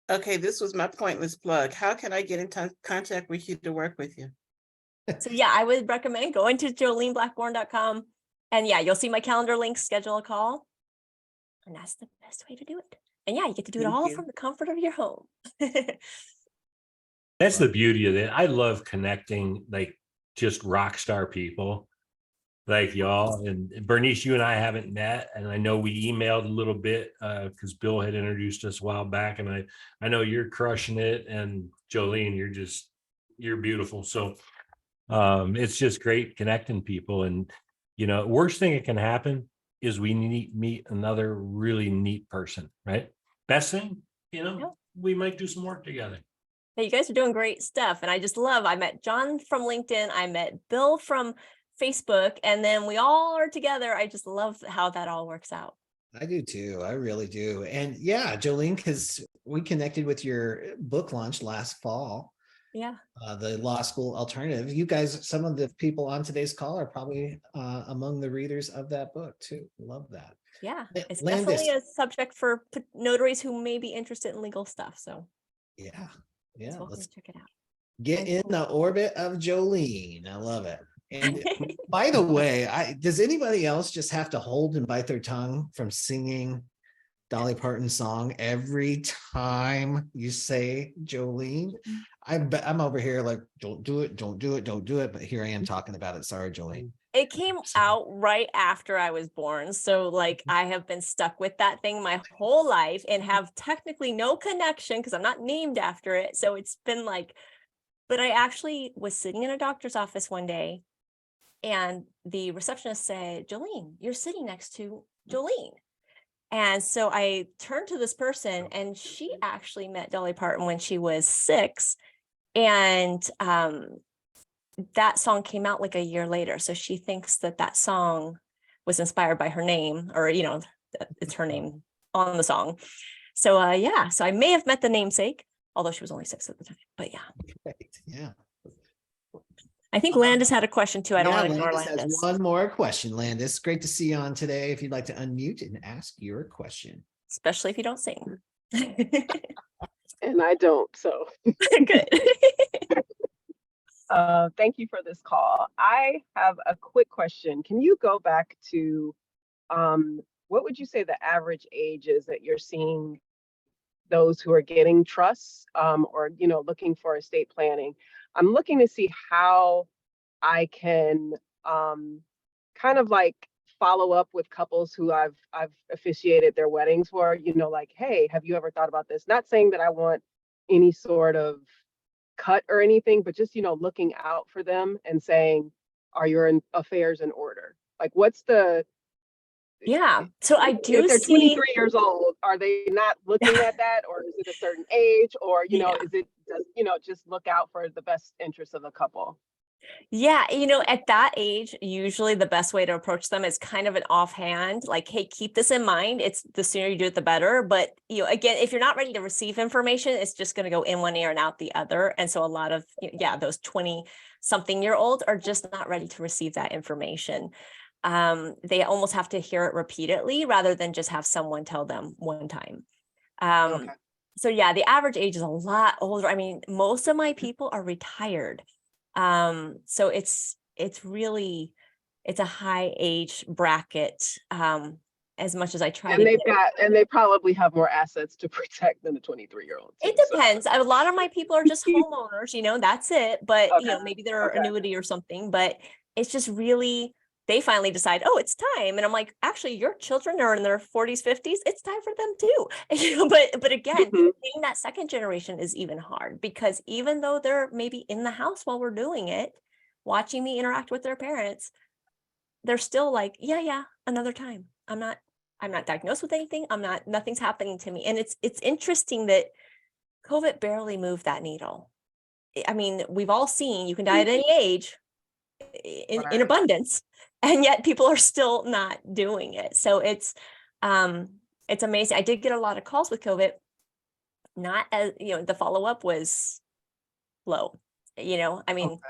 Okay, this was my pointless plug. How can I get in contact with you to work with you? So yeah, I would recommend going to joleneblackburn.com. And yeah, you'll see my calendar link, schedule a call. And that's the best way to do it. And yeah, you get to do it Thank all you. from the comfort of your home. That's the beauty of it. I love connecting like just rock star people like y'all. And Bernice, you and I haven't met, and I know we emailed a little bit because Bill had introduced us a while back, and I know you're crushing it. And Jolene, you're beautiful. So it's just great connecting people. And worst thing that can happen is we meet another really neat person, right? Best thing, Yeah. we might do some work together. Hey, you guys are doing great stuff. And I met John from LinkedIn. I met Bill from Facebook, and then we all are together. I just love how that all works out. I do too. I really do. And yeah, Jolene, because we connected with your book launch last fall, Yeah. the Law School Alternative. You guys, some of the people on today's call are probably among the readers of that book too. Love that. Yeah. It's Landis. definitely a subject for notaries who may be interested in legal stuff. So Yeah. so Let's check it out. get in the orbit of Jolene. I love it. And by the way, does anybody else just have to hold and bite their tongue from singing Dolly Parton's song every time you say Jolene? I'm over here like, don't do it, don't do it, don't do it. But here I am talking about it. Sorry, Jolene. It came out right after I was born. So like I have been stuck with that thing my whole life and have technically no connection because I'm not named after it. So it's been like, but I actually was sitting in a doctor's office one day and the receptionist said, Jolene, you're sitting next to Jolene. And so I turned to this person and she actually met Dolly Parton when she was 6. And that song came out like a year later. So she thinks that song was inspired by her name, or, it's her name on the song. So yeah, so I may have met the namesake, although she was only 6 at the time, but yeah. Right. Yeah. I think Landis had a question too. I don't want to ignore Landis has Landis. one more question. Landis, great to see you on today. If you'd like to unmute and ask your question. Especially if you don't sing. And I don't, so. Good. Thank you for this call. I have a quick question. Can you go back to what would you say the average age is that you're seeing those who are getting trusts, or, you know, looking for estate planning? I'm looking to see how I can, kind of like follow up with couples who I've officiated their weddings for, you know, like, hey, have you ever thought about this? Not saying that I want any sort of cut or anything, but just, you know, looking out for them and saying, are your affairs in order? Like, what's the, Yeah. So I do if they're see, 23 years old, are they not looking at that, or is it a certain age, or, you know, yeah. is it, you know, just look out for the best interest of the couple? Yeah, you know, at that age, usually the best way to approach them is kind of an offhand, like, hey, keep this in mind. It's the sooner you do it, the better. But, you know, again, if you're not ready to receive information, it's just going to go in one ear and out the other. And so a lot of, yeah, those 20-something-year-olds are just not ready to receive that information. They almost have to hear it repeatedly rather than just have someone tell them one time. Okay. So yeah, the average age is a lot older. I mean, most of my people are retired. So it's really, it's a high age bracket, as much as I try to And they've get. got, and they probably have more assets to protect than a 23-year-old. It depends. A lot of my people are just homeowners, you know, that's it. But, you Okay. know, maybe they're Okay. annuity or something, but it's just really, they finally decide, oh, it's time. And I'm like, actually, your children are in their 40s, 50s. It's time for them too. You know, but again, Mhm. being that second generation is even hard, because even though they're maybe in the house while we're doing it, watching me interact with their parents, they're still like, yeah, another time. I'm not diagnosed with anything. Nothing's happening to me. And it's interesting that COVID barely moved that needle. I mean, we've all seen you can die at any age in Right. abundance, and yet people are still not doing it. So it's amazing. I did get a lot of calls with COVID. Not as, you know, the follow-up was low. You know, I mean, Okay.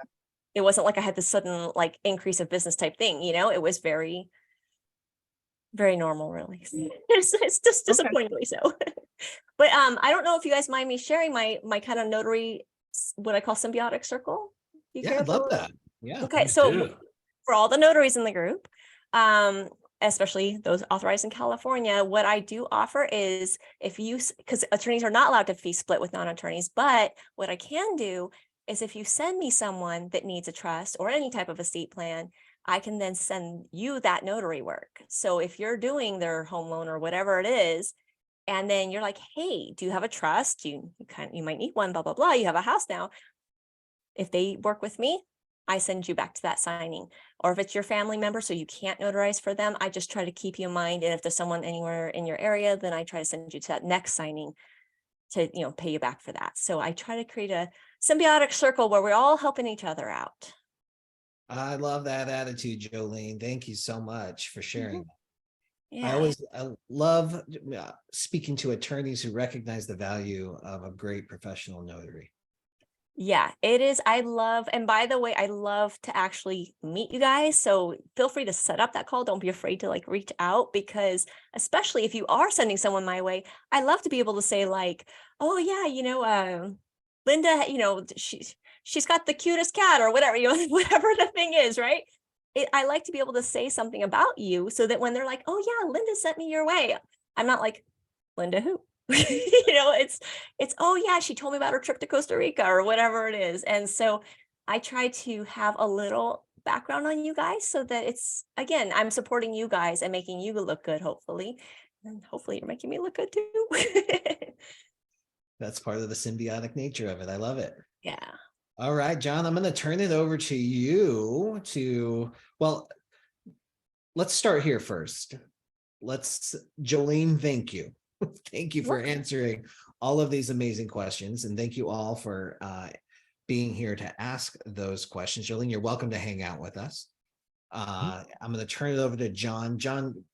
it wasn't like I had this sudden like increase of business type thing, you know, it was very, very normal, really. It's just Okay. disappointingly so. But I don't know if you guys mind me sharing my kind of notary, what I call symbiotic circle. You Yeah, care I'd for love it? that. Yeah. Okay, Please so do. for all the notaries in the group, especially those authorized in California, what I do offer is, if you, because attorneys are not allowed to fee split with non-attorneys, but what I can do is, if you send me someone that needs a trust or any type of estate plan, I can then send you that notary work. So if you're doing their home loan or whatever it is, and then you're like, hey, do you have a trust? You might need one, blah, blah, blah. You have a house now. If they work with me, I send you back to that signing. Or if it's your family member, so you can't notarize for them, I just try to keep you in mind. And if there's someone anywhere in your area, then I try to send you to that next signing to, you know, pay you back for that. So I try to create a symbiotic circle where we're all helping each other out. I love that attitude, Jolene. Thank you so much for sharing. Yeah. I love speaking to attorneys who recognize the value of a great professional notary. Yeah, it is. I love, and by the way, I love to actually meet you guys. So feel free to set up that call. Don't be afraid to like reach out, because especially if you are sending someone my way, I love to be able to say like, oh yeah, you know, Linda, you know, she's got the cutest cat or whatever, you know, whatever the thing is, right? I like to be able to say something about you so that when they're like, oh yeah, Linda sent me your way, I'm not like, Linda who? You know, it's oh yeah, she told me about her trip to Costa Rica or whatever it is. And so I try to have a little background on you guys so that it's, again, I'm supporting you guys and making you look good, hopefully. And hopefully you're making me look good too. That's part of the symbiotic nature of it. I love it. Yeah. All right, John, I'm going to turn it over to you well, let's start here first. Jolene, thank you. Thank you for answering all of these amazing questions. And thank you all for being here to ask those questions. Jolene, you're welcome to hang out with us. I'm going to turn it over to John. John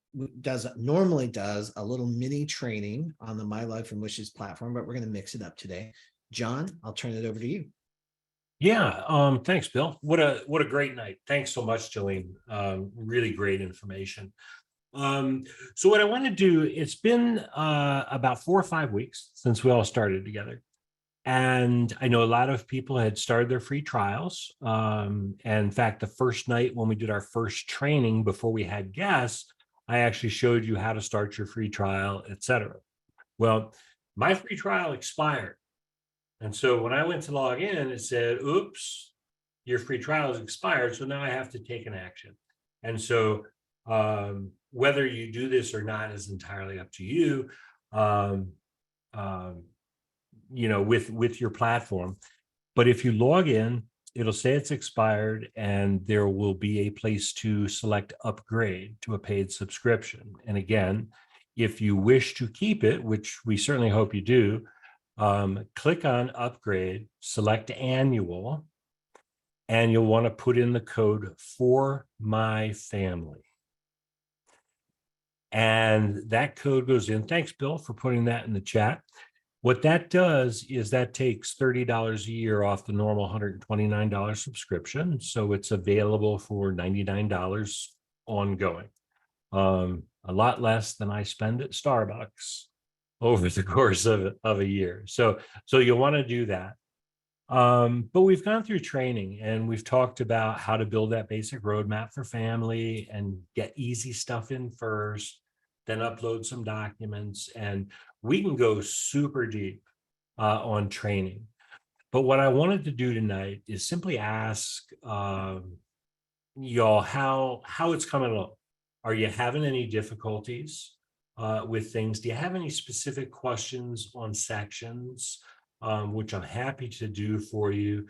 normally does a little mini training on the My Life and Wishes platform, but we're going to mix it up today. John, I'll turn it over to you. Yeah, thanks, Bill. What a great night. Thanks so much, Jolene. Really great information. So what I want to do, it's been about 4 or 5 weeks since we all started together. And I know a lot of people had started their free trials. And in fact, the first night when we did our first training before we had guests, I actually showed you how to start your free trial, etc. Well, my free trial expired. And so when I went to log in, it said, oops, your free trial is expired. So now I have to take an action. And so whether you do this or not is entirely up to you, with your platform. But if you log in, it'll say it's expired, and there will be a place to select upgrade to a paid subscription. And again, if you wish to keep it, which we certainly hope you do, click on upgrade, select annual, and you'll want to put in the code for my family. And that code goes in. Thanks, Bill, for putting that in the chat. What that does is that takes $30 a year off the normal $129 subscription. So it's available for $99 ongoing. A lot less than I spend at Starbucks over the course of a year. So you'll want to do that. But we've gone through training, and we've talked about how to build that basic roadmap for family and get easy stuff in first, then upload some documents, and we can go super deep on training. But what I wanted to do tonight is simply ask y'all how it's coming along. Are you having any difficulties with things? Do you have any specific questions on sections, which I'm happy to do for you?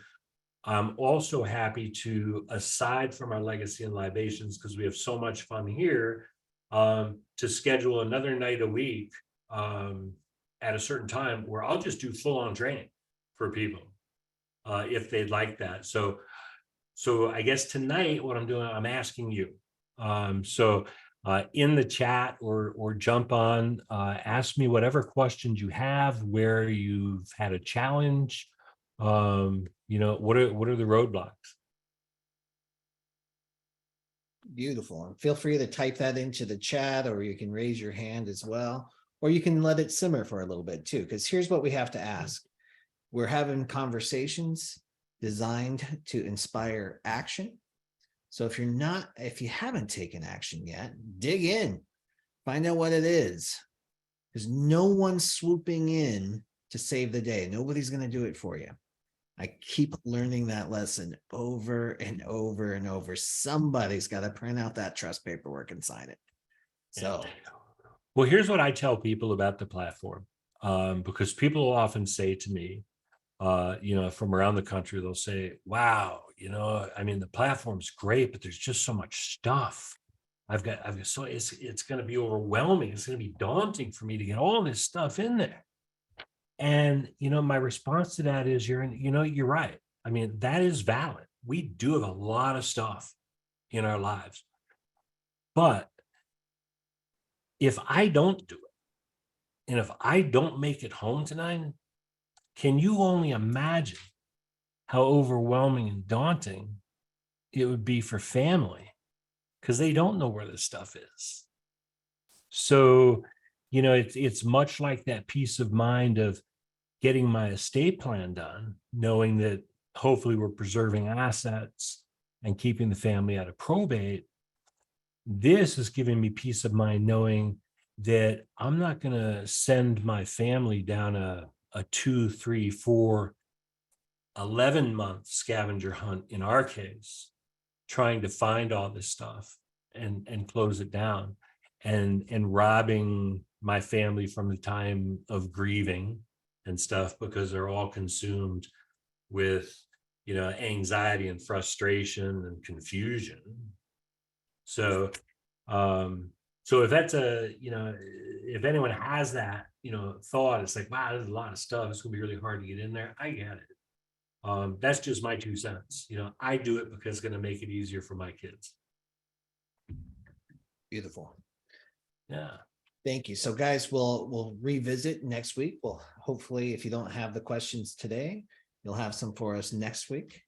I'm also happy to, aside from our legacy and libations, because we have so much fun here, to schedule another night a week at a certain time where I'll just do full-on training for people if they'd like that. So I guess tonight what I'm doing, I'm asking you. In the chat or jump on, ask me whatever questions you have, where you've had a challenge. What are the roadblocks? Beautiful. And feel free to type that into the chat, or you can raise your hand as well, or you can let it simmer for a little bit too, because here's what we have to ask. We're having conversations designed to inspire action. So if you haven't taken action yet, dig in, find out what it is. There's no one swooping in to save the day. Nobody's going to do it for you. I keep learning that lesson over and over and over. Somebody's got to print out that trust paperwork and sign it. So, well, here's what I tell people about the platform, because people will often say to me, from around the country, they'll say, wow, the platform's great, but there's just so much stuff. So it's going to be overwhelming. It's going to be daunting for me to get all this stuff in there. And, my response to that is, you're right. I mean, that is valid. We do have a lot of stuff in our lives. But if I don't do it, and if I don't make it home tonight, can you only imagine how overwhelming and daunting it would be for family, because they don't know where this stuff is. So, it's much like that peace of mind of getting my estate plan done, knowing that hopefully we're preserving assets and keeping the family out of probate. This is giving me peace of mind knowing that I'm not going to send my family down a 2, 3, 4, 11-month scavenger hunt, in our case, trying to find all this stuff and close it down, and robbing my family from the time of grieving and stuff, because they're all consumed with anxiety and frustration and confusion. So if that's if anyone has that thought, it's like, wow, there's a lot of stuff, it's gonna be really hard to get in there. I get it. That's just my 2 cents. I do it because it's going to make it easier for my kids. beautiful. Yeah. Thank you. So guys, we'll revisit next week. Well, hopefully if you don't have the questions today, you'll have some for us next week.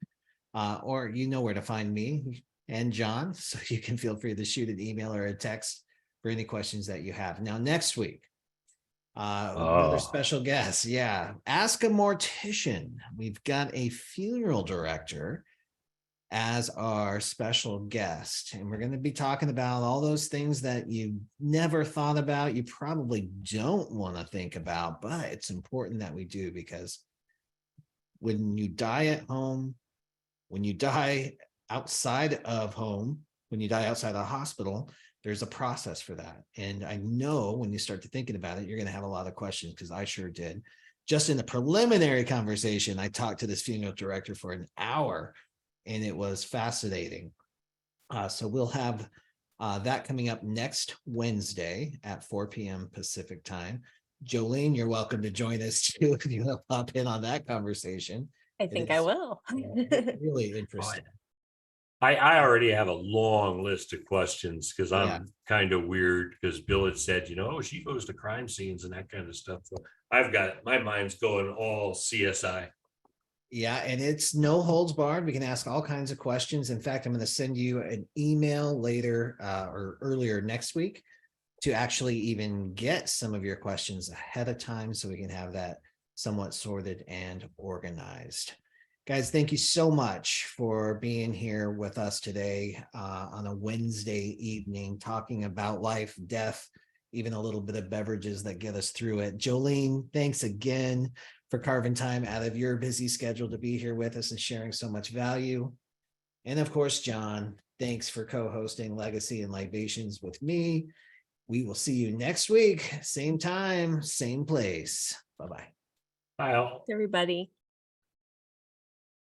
Or where to find me and John. So you can feel free to shoot an email or a text for any questions that you have. Now, next week, another special guest. Yeah. Ask a mortician. We've got a funeral director as our special guest. And we're going to be talking about all those things that you never thought about, you probably don't want to think about, but it's important that we do, because when you die at home, when you die outside of home, when you die outside of the hospital, there's a process for that. And I know when you start to thinking about it, you're going to have a lot of questions, because I sure did. Just in the preliminary conversation, I talked to this funeral director for an hour, and it was fascinating. So we'll have that coming up next Wednesday at 4 p.m. Pacific time. Jolene, you're welcome to join us too if you want to pop in on that conversation. I think I is will. Really interesting. I already have a long list of questions because I'm Yeah. kind of weird, because Bill had said, oh, she goes to crime scenes and that kind of stuff. So I've got, my mind's going all CSI. Yeah, and it's no holds barred. We can ask all kinds of questions. In fact, I'm going to send you an email later or earlier next week to actually even get some of your questions ahead of time, so we can have that somewhat sorted and organized. Guys, thank you so much for being here with us today on a Wednesday evening, talking about life, death, even a little bit of beverages that get us through it. Jolene, thanks again for carving time out of your busy schedule to be here with us and sharing so much value. And of course, John, thanks for co-hosting Legacy and Libations with me. We will see you next week, same time, same place. Bye-bye. Bye all. Everybody.